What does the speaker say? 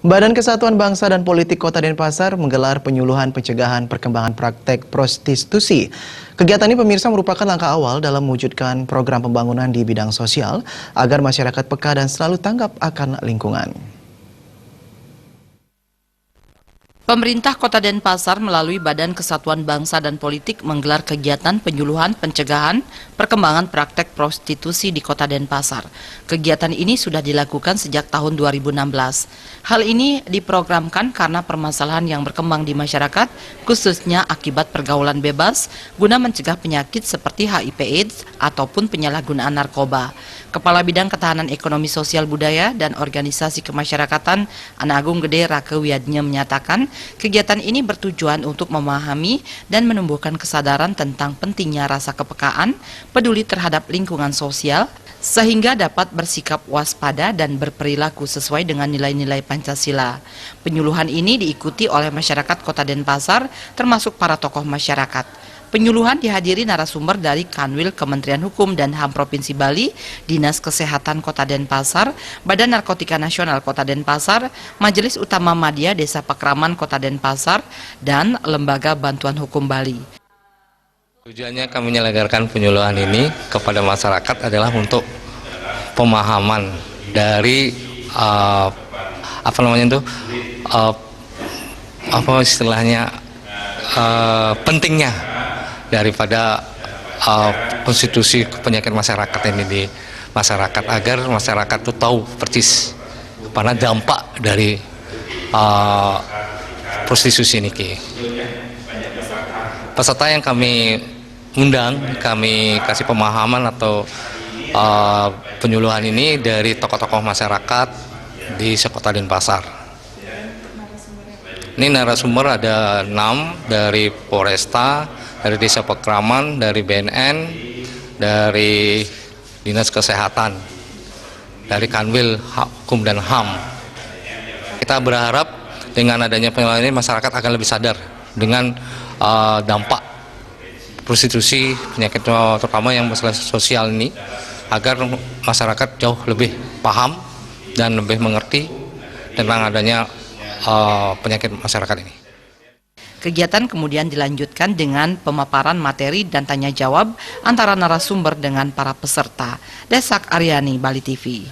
Badan Kesatuan Bangsa dan Politik Kota Denpasar menggelar penyuluhan pencegahan perkembangan praktek prostitusi. Kegiatan ini pemirsa merupakan langkah awal dalam mewujudkan program pembangunan di bidang sosial agar masyarakat peka dan selalu tanggap akan lingkungan. Pemerintah Kota Denpasar melalui Badan Kesatuan Bangsa dan Politik menggelar kegiatan penyuluhan pencegahan perkembangan praktek prostitusi di Kota Denpasar. Kegiatan ini sudah dilakukan sejak tahun 2016. Hal ini diprogramkan karena permasalahan yang berkembang di masyarakat, khususnya akibat pergaulan bebas, guna mencegah penyakit seperti HIV/AIDS ataupun penyalahgunaan narkoba. Kepala Bidang Ketahanan Ekonomi Sosial Budaya dan Organisasi Kemasyarakatan Anak Agung Gede Rake Wiadnya menyatakan, kegiatan ini bertujuan untuk memahami dan menumbuhkan kesadaran tentang pentingnya rasa kepekaan, peduli terhadap lingkungan sosial, sehingga dapat bersikap waspada dan berperilaku sesuai dengan nilai-nilai Pancasila. Penyuluhan ini diikuti oleh masyarakat Kota Denpasar, termasuk para tokoh masyarakat. Penyuluhan dihadiri narasumber dari Kanwil Kementerian Hukum dan HAM Provinsi Bali, Dinas Kesehatan Kota Denpasar, Badan Narkotika Nasional Kota Denpasar, Majelis Utama Madya Desa Pakraman Kota Denpasar, dan Lembaga Bantuan Hukum Bali. Tujuannya kami menyelenggarakan penyuluhan ini kepada masyarakat adalah untuk pemahaman dari pentingnya daripada konstitusi penyakit masyarakat ini di masyarakat, agar masyarakat itu tahu persis pada dampak dari prostitusi ini. Peserta yang kami undang, kami kasih pemahaman atau penyuluhan ini dari tokoh-tokoh masyarakat di Kota Denpasar. Ini narasumber ada 6 dari Polresta, dari Desa Pakraman, dari BNN, dari Dinas Kesehatan, dari Kanwil Hukum dan HAM. Kita berharap dengan adanya penyuluhan ini masyarakat akan lebih sadar dengan dampak prostitusi, penyakit terutama yang masalah sosial ini, agar masyarakat jauh lebih paham dan lebih mengerti tentang adanya penyakit masyarakat ini. Kegiatan kemudian dilanjutkan dengan pemaparan materi dan tanya jawab antara narasumber dengan para peserta. Desak Aryani, Bali TV.